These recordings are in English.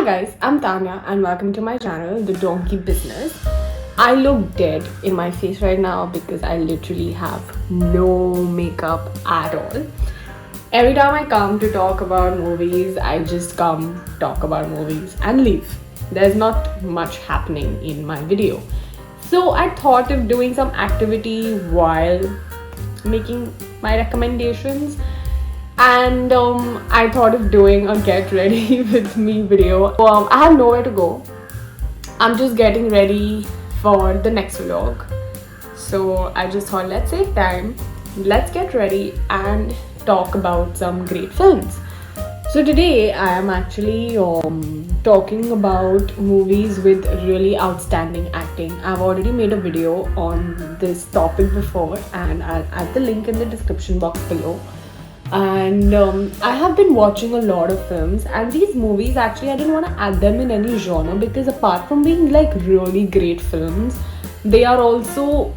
guys, I'm Tanya and welcome to my channel, The Donkey Business. I look dead in my face right now because I literally have no makeup at all. Every time I come to talk about movies, I just come talk about movies and leave. There's not much happening in my video. So I thought of doing some activity while making my recommendations. And I thought of doing a get ready with me video. I have nowhere to go. I'm just getting ready for the next vlog. So I just thought, let's save time, let's get ready and talk about some great films. So today I am actually talking about movies with really outstanding acting. I've already made a video on this topic before and I'll add the link in the description box below. And I have been watching a lot of films, and these movies actually I didn't want to add them in any genre because apart from being like really great films, they are also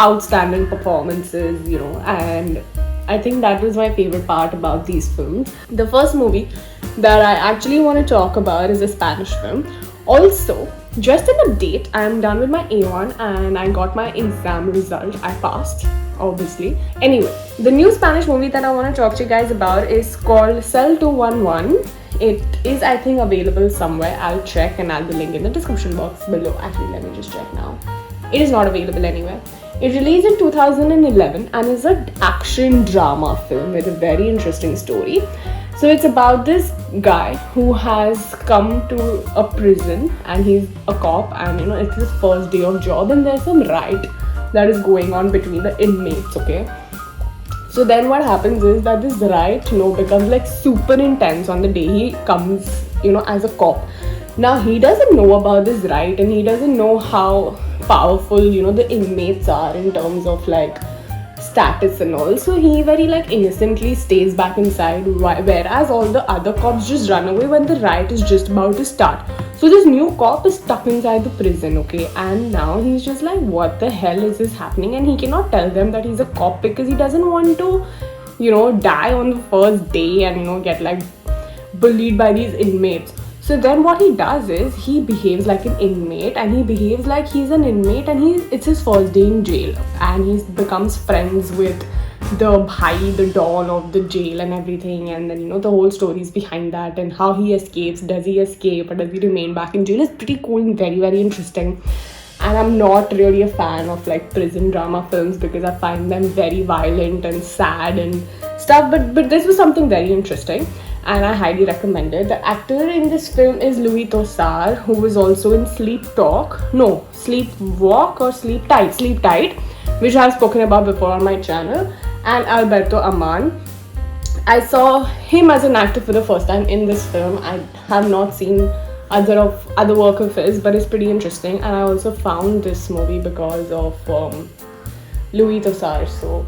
outstanding performances, and I think that was my favorite part about these films. The first movie that I actually want to talk about is a Spanish film. Also, just an update, I am done with my A1 and I got my exam result. I passed, obviously. Anyway, the new Spanish movie that I want to talk to you guys about is called Cell 211. It is, I think, available somewhere. I'll check and add the link in the description box below. Actually, let me just check now. It is not available anywhere. It released in 2011 and is an action drama film with a very interesting story. So it's about this guy who has come to a prison and he's a cop, and it's his first day of job and there's some riot that is going on between the inmates, okay? So then what happens is that this riot, becomes like super intense on the day he comes, as a cop. Now he doesn't know about this riot and he doesn't know how powerful, the inmates are in terms of like status and all. So he very innocently stays back inside, whereas all the other cops just run away when the riot is just about to start. So this new cop is stuck inside the prison, okay? And now he's just like, what the hell is this happening? And he cannot tell them that he's a cop because he doesn't want to, die on the first day and, get bullied by these inmates. So then what he does is he behaves like an inmate, and he behaves like he's an inmate, and it's his first day in jail, and he becomes friends with the bhai, the don of the jail and everything. And then the whole stories behind that and how he escapes. Does he escape or does he remain back in jail? Is pretty cool and very, very interesting. And I'm not really a fan of prison drama films because I find them very violent and sad and stuff, but this was something very interesting and I highly recommend it. The actor in this film is Louis Tosar, who was also in Sleepwalk, which I've spoken about before on my channel, and Alberto Aman. I saw him as an actor for the first time in this film. I have not seen other work of his, but it's pretty interesting, and I also found this movie because of Louis Tosar. So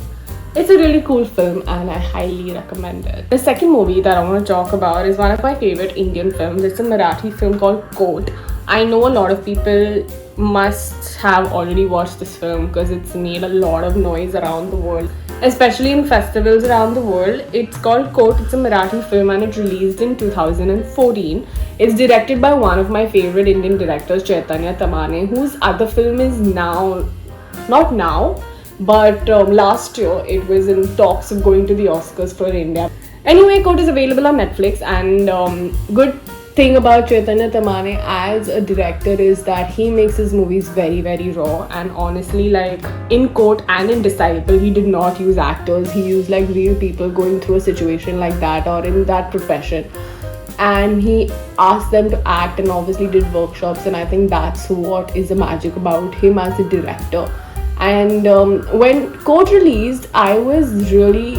it's a really cool film and I highly recommend it. The second movie that I want to talk about is one of my favorite Indian films. It's a Marathi film called Court. I know a lot of people must have already watched this film because it's made a lot of noise around the world, especially in festivals around the world. It's called Court. It's a Marathi film and it released in 2014. It's directed by one of my favorite Indian directors, Chaitanya Tamane, whose other film is but last year it was in talks of going to the Oscars for India. Anyway, Court is available on Netflix, and good thing about Chaitanya Tamane as a director is that he makes his movies very, very raw. And honestly, in Court and in Disciple, he did not use actors. He used real people going through a situation like that or in that profession, and he asked them to act and obviously did workshops. And I think that's what is the magic about him as a director. And when Court released, I was really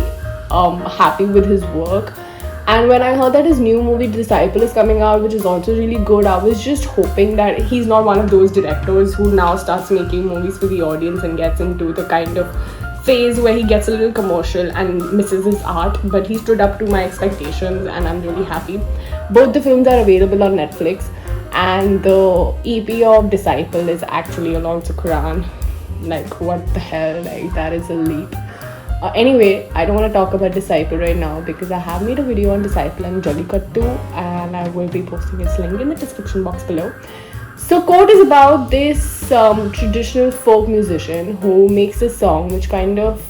happy with his work. And when I heard that his new movie Disciple is coming out, which is also really good, I was just hoping that he's not one of those directors who now starts making movies for the audience and gets into the kind of phase where he gets a little commercial and misses his art. But he stood up to my expectations and I'm really happy. Both the films are available on Netflix, and the EP of Disciple is actually along to Quran. What the hell, that is a leap. Anyway, I don't want to talk about Disciple right now because I have made a video on Disciple and Jollycuttu, and I will be posting its link in the description box below. So, Quote is about this traditional folk musician who makes a song which kind of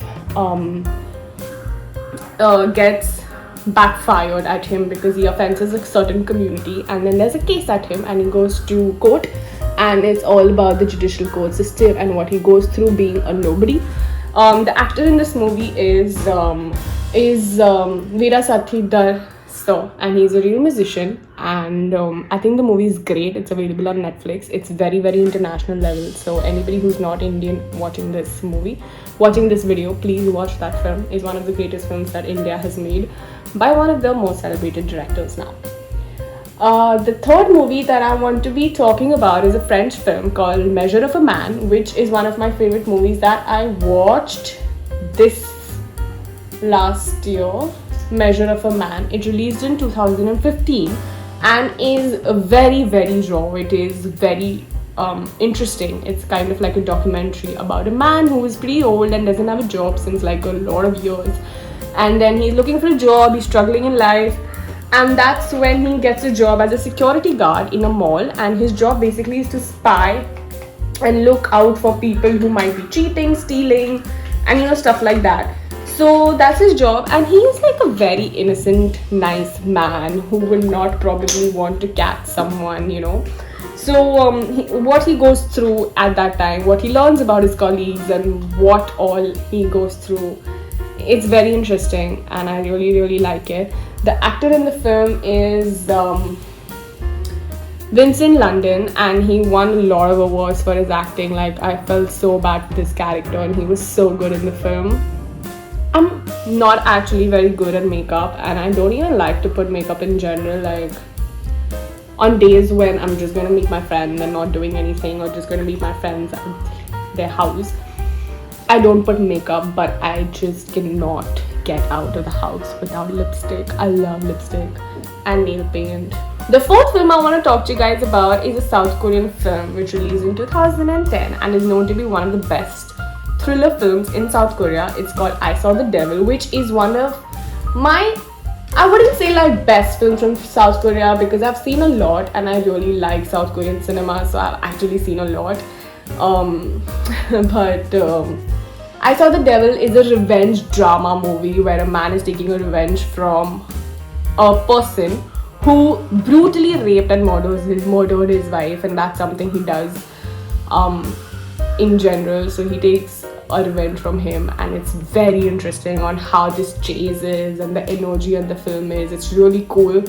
gets backfired at him because he offends a certain community, and then there's a case at him, and he goes to court, and it's all about the judicial court system and what he goes through being a nobody. The actor in this movie is Veera Sathidar, and he's a real musician, and I think the movie is great. It's available on Netflix. It's very, very international level, so anybody who's not Indian watching this video, please watch that film. It's one of the greatest films that India has made by one of the most celebrated directors now. The third movie that I want to be talking about is a French film called Measure of a Man, which is one of my favorite movies that I watched this last year. Measure of a Man. It released in 2015 and is very, very raw. It is very interesting. It's kind of like a documentary about a man who is pretty old and doesn't have a job since like a lot of years, and then he's looking for a job. He's struggling in life, and that's when he gets a job as a security guard in a mall, and his job basically is to spy and look out for people who might be cheating, stealing, and stuff like that. So that's his job, and he is like a very innocent, nice man who will not probably want to catch someone. So what he goes through at that time, what he learns about his colleagues, and what all he goes through, it's very interesting, and I really, really like it. The actor in the film is Vincent London, and he won a lot of awards for his acting. Like, I felt so bad for this character, and he was so good in the film. I'm not actually very good at makeup, and I don't even like to put makeup in general. Like, on days when I'm just going to meet my friend and not doing anything, or just going to meet my friends at their house, I don't put makeup, but I just cannot get out of the house without lipstick. I love lipstick and nail paint. The fourth film I want to talk to you guys about is a South Korean film which released in 2010 and is known to be one of the best thriller films in South Korea. It's called I Saw the Devil, which is one of my, I wouldn't say like best films from South Korea, because I've seen a lot and I really like South Korean cinema, so I've actually seen a lot. But I Saw the Devil is a revenge drama movie where a man is taking a revenge from a person who brutally raped and murdered his wife, and that's something he does in general. So he takes a revenge from him, and it's very interesting on how this chase is and the energy of the film is. It's really cool.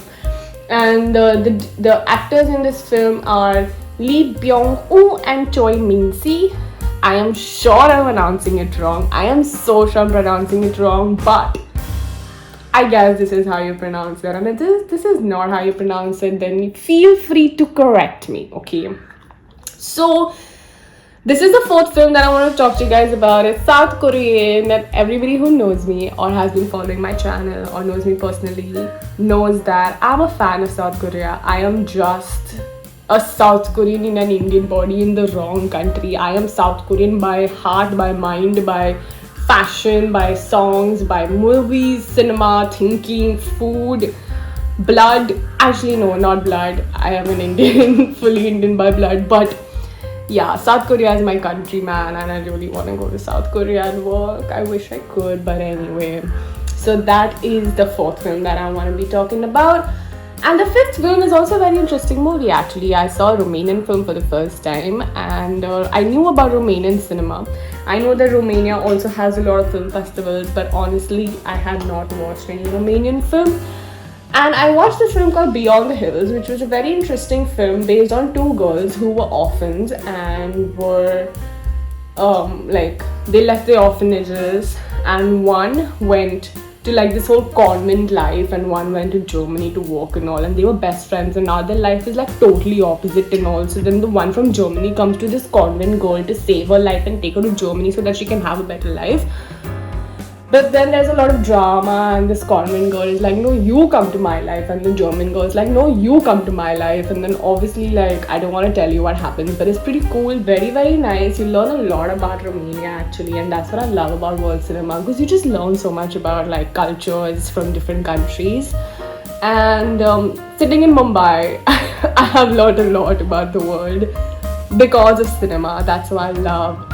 And the actors in this film are Lee Byung-woo and Choi Min-si. I am sure I'm pronouncing it wrong. I am so sure I'm pronouncing it wrong, but I guess this is how you pronounce it. And if this is not how you pronounce it, then feel free to correct me, okay? So this is the fourth film that I want to talk to you guys about. It's South Korean, that everybody who knows me or has been following my channel or knows me personally knows that I'm a fan of South Korea. I am just a South Korean in an Indian body in the wrong country. I am South Korean by heart, by mind, by fashion, by songs, by movies, cinema, thinking, food, blood. Actually, no, not blood. I am an Indian, fully Indian by blood. But yeah, South Korea is my country, man, and I really want to go to South Korea and work. I wish I could, but anyway. So that is the fourth film that I want to be talking about. And the fifth film is also a very interesting movie, actually. I saw a Romanian film for the first time, and I knew about Romanian cinema. I know that Romania also has a lot of film festivals, but honestly, I had not watched any Romanian film. And I watched this film called Beyond the Hills, which was a very interesting film based on two girls who were orphans and were they left their orphanages, and one went to like this whole convent life, and one went to Germany to work and all, and they were best friends, and now their life is like totally opposite and all. So then the one from Germany comes to this convent girl to save her life and take her to Germany so that she can have a better life. But then there's a lot of drama, and this convent girl is like, no, you come to my life, and the German girl is like, no, you come to my life, and then obviously, like, I don't want to tell you what happens, but it's pretty cool, very, very nice. You learn a lot about Romania actually, and that's what I love about world cinema, because you just learn so much about like cultures from different countries. And sitting in Mumbai, I have learned a lot about the world because of cinema. That's why I love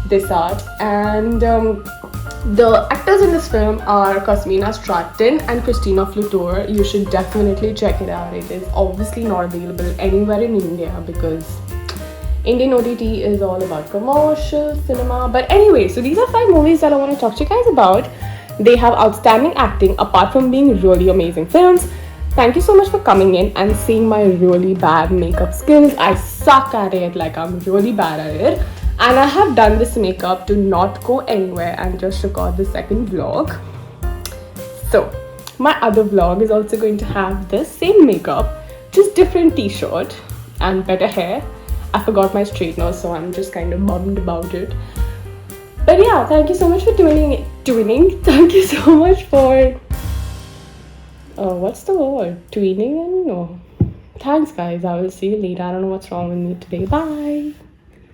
this art. And the actors in this film are Cosmina Stratton and Christina Flutor. You should definitely check it out. It is obviously not available anywhere in India because Indian OTT is all about commercial cinema. But anyway, so these are 5 movies that I want to talk to you guys about. They have outstanding acting apart from being really amazing films. Thank you so much for coming in and seeing my really bad makeup skills. I suck at it, like I'm really bad at it. And I have done this makeup to not go anywhere and just record the second vlog. So my other vlog is also going to have the same makeup, just different t-shirt and better hair. I forgot my straightener, so I'm just kind of bummed about it. But yeah, thank you so much for tuning. Thank you so much for what's the word? Tuning in? No. Thanks guys. I will see you later. I don't know what's wrong with me today. Bye.